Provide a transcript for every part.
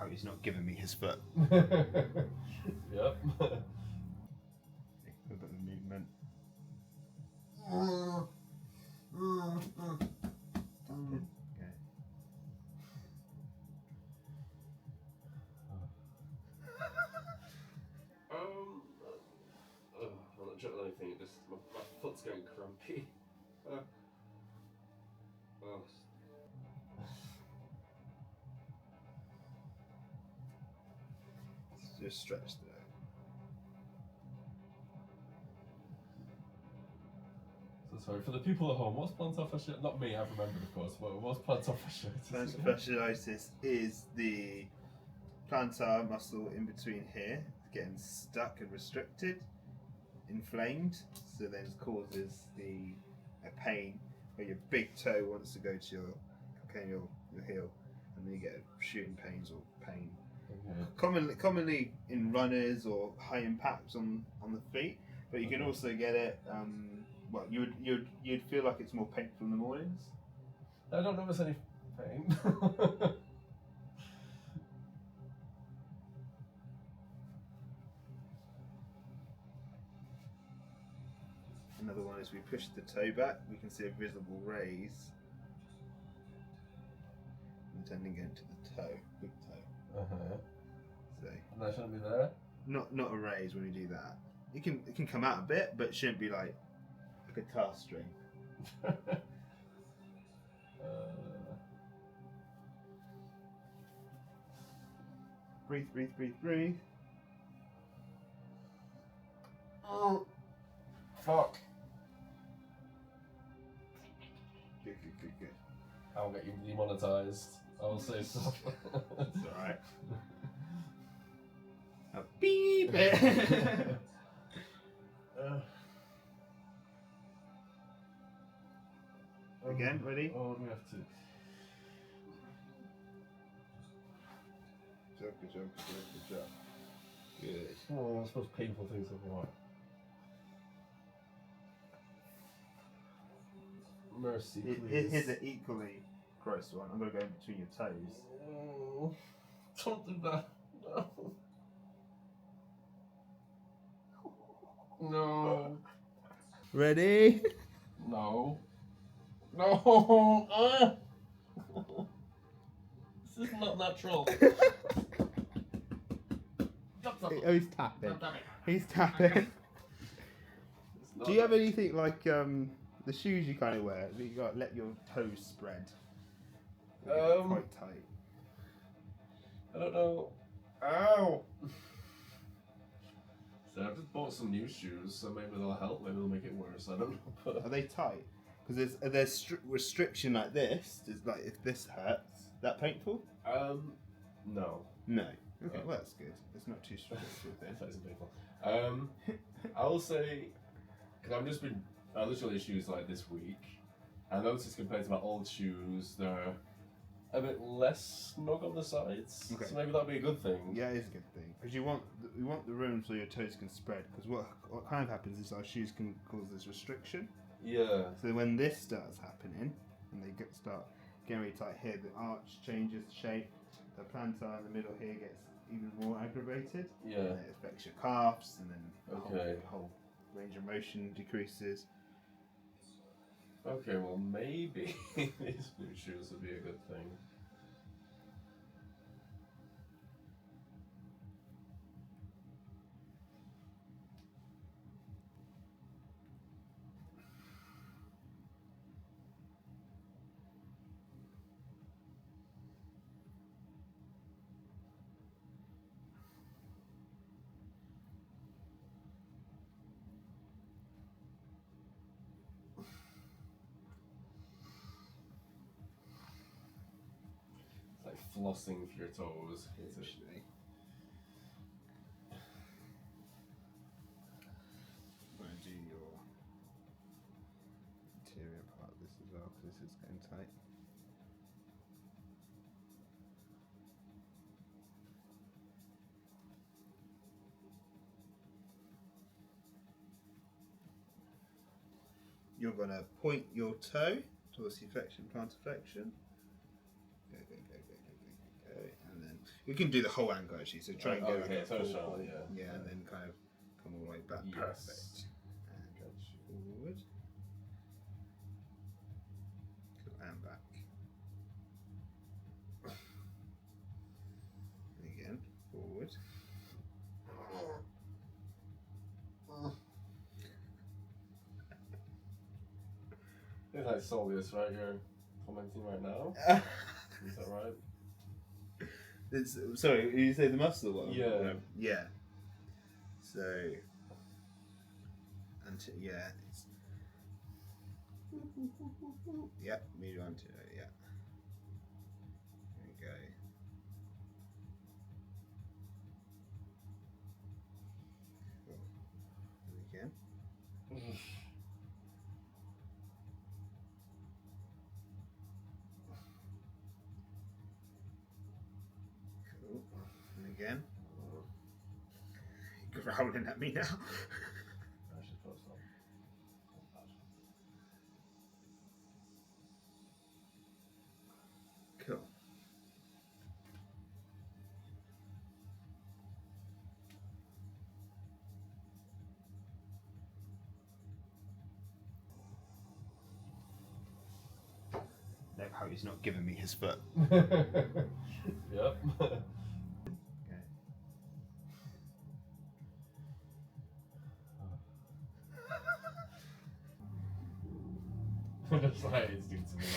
how he's not giving me his foot. Yep. A bit of movement. Okay. I'm not jumping anything. Just my foot's going crampy. Just stretch there. So sorry for the people at home. What's plantar fasciitis? Not me. I've remembered, of course. But what's plantar fasciitis? Plantar fasciitis is the plantar muscle in between here getting stuck and restricted, inflamed, so then it causes a pain where your big toe wants to go to your heel, and then you get shooting pains or pain. Okay. Commonly in runners or high impacts on the feet, but you can also get it. Well, you'd feel like it's more painful in the mornings. I don't notice any pain. Another one is we push the toe back, we can see a visible raise. And tending into the toe, big toe. So And that shouldn't be there. not a raise when you do that. It can come out a bit, but it shouldn't be like a guitar string. Breathe, breathe, breathe, breathe. Oh, fuck. Good. I'll get you demonetized. I'll say stuff. It's alright. I'll beep it. Again, ready? Oh, we have to. Good job. Good. Oh, I suppose painful things are what? Mercy, please. Here's an equally gross one. I'm going to go in between your toes. Oh, don't do that. No. No. Ready? No. No. This is not natural. Oh, he's tapping. He's tapping. Do you have anything like the shoes you kind of wear? You got to let your toes spread. Quite tight. I don't know. Ow! So I've just bought some new shoes, so maybe they'll help. Maybe they'll make it worse. I don't know. Are they tight? Because there's restriction like this. It's like if this hurts, is that painful? No. No. Okay, well that's good. It's not too restrictive then. That isn't painful. I will say, because I literally shoes like this week. I noticed compared to my old shoes, they're a bit less snug on the sides. Okay. So maybe that'll be a good thing. Yeah, it is a good thing because you want the room so your toes can spread. Because what kind of happens is our shoes can cause this restriction. Yeah. So when this starts happening and they start getting really tight here, the arch changes shape. The plantar in the middle here gets even more aggravated. Yeah. And it affects your calves, and then Okay. the whole range of motion decreases. Okay, well maybe these new shoes would be a good thing. It's like flossing for your toes. Essentially. I'm going to do your interior part of this as well because this is getting tight. You're going to point your toe towards the plantar flexion. Go. Okay, and then you can do the whole ankle actually. So try and go okay, like so a sharp, full, yeah. and then kind of come all the way back. Yes. Perfect. And forward. And back. And again, forward. It's like soleus, right? You're commenting right now. Is that right? It's, sorry, you say the muscle one? Yeah. Yeah. So, until, yeah. It's, yep, move on to it, yeah. There we go. Cool. And again. Cool. And again. You're growling at me now. I should put some. Cool. Note how he's not giving me his foot. Yep. Just like it's doing something.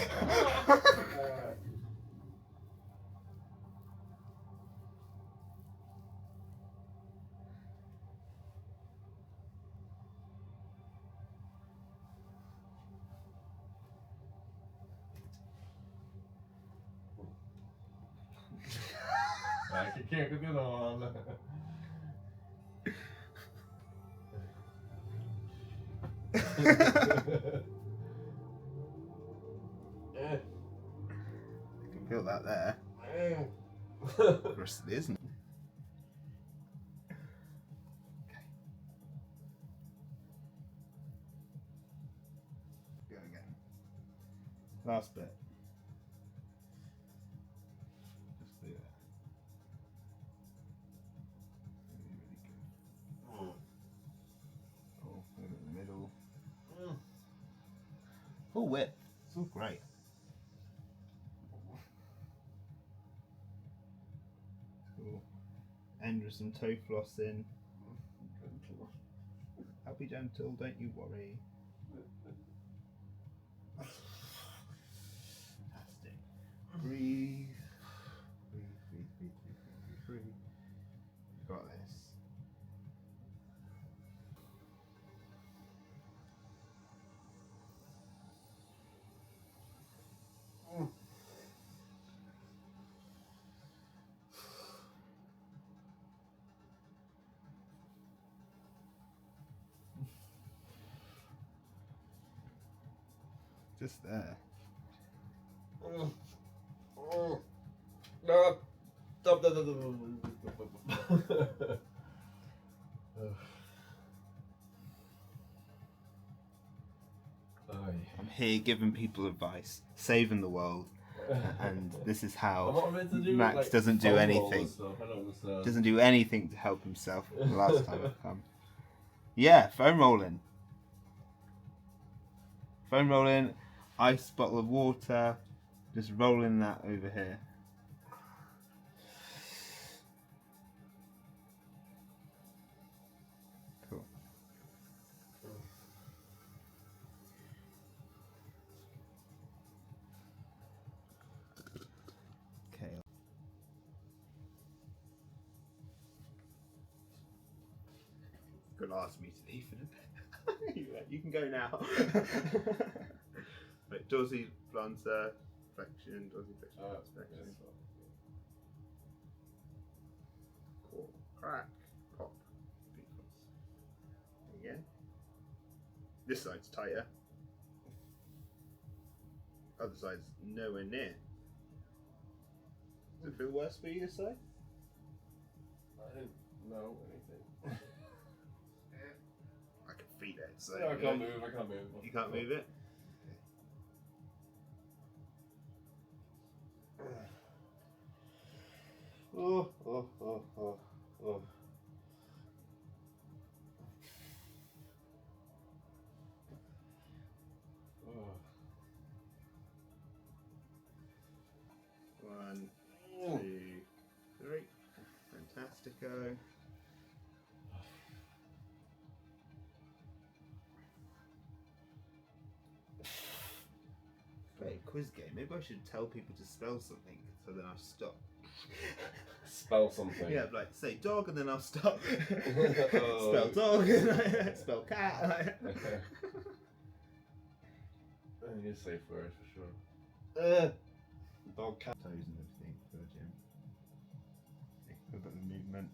I can keep it on. You can feel that there. Of course it isn't. Okay. Go again. Last bit. Just do that. Really, really good. Oh, over the middle. Full width. It's all great. Cool. End with some toe flossing. I'll be gentle, don't you worry. Fantastic. Breathe. Breathe, breathe, breathe, breathe, breathe, breathe. You got this. Just there. No. Stop. I'm here giving people advice, saving the world, and this is how Max like, doesn't do foam roll anything. and stuff. I don't understand. Doesn't do anything to help himself. The last time I've come. Yeah, foam rolling. Foam rolling, ice bottle of water, just rolling that over here. Cool. Okay. Gonna ask me to leave in a bit. You can go now. Right, dorsey, plantar, flexion, dorsey, flexion, flexion. Cool. Crack, pop, beatbox. Again. This side's tighter. Other side's nowhere near. Does it feel worse for you this side? I didn't know anything. I can feel it. So No, I can't move. You can't move it? Oh, oh, oh, oh, oh. One, Oh. 2, 3. Fantastico. Play a quiz game. Maybe I should tell people to spell something so then I'll stop. Spell something. Yeah, like say dog and then I'll stop. Oh. Spell dog, spell cat. You're safe word for sure. Dog, cat. Toes and everything for the gym. A bit of movement.